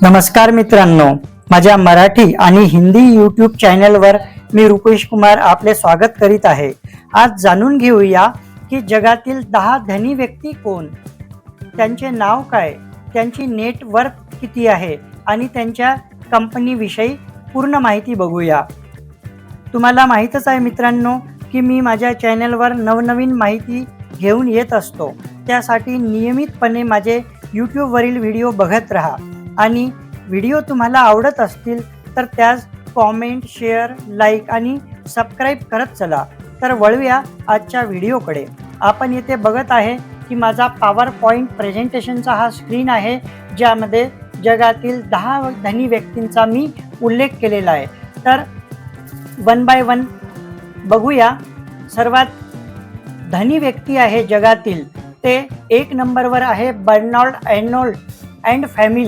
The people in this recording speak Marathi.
नमस्कार मित्रांनो, माझ्या मराठी आणि हिंदी यूट्यूब चॅनलवर मी रुपेश कुमार आपले स्वागत करीत आहे। आज जाणून घेऊया की जगातील 10 धनी व्यक्ती कोण, त्यांचे नाव काय, त्यांची नेट वर्थ किती आहे आणि त्यांच्या कंपनीविषयी पूर्ण माहिती बघूया। तुम्हाला माहीतच आहे मित्रांनो की मी माझ्या चॅनलवर नवनवीन माहिती घेऊन येत असतो, त्यासाठी नियमितपणे माझे यूट्यूबवरील व्हिडिओ बघत राहा आणि व्हिडिओ तुम्हाला आवडत असतील तर त्यास कॉमेंट, शेअर, लाईक आणि सबस्क्राईब करत चला। तर वळूया आजच्या व्हिडिओकडे। आपण येथे बघत आहे की माझा पॉवर पॉईंट प्रेझेंटेशनचा हा स्क्रीन आहे, ज्यामध्ये जगातील 10 धनी व्यक्तींचा मी उल्लेख केलेला आहे। तर वन बाय वन बघूया। सर्वात धनी व्यक्ती आहे जगातील ते 1 नंबरवर आहे बर्नार्ड अर्नोल्ड अँड फॅमिली।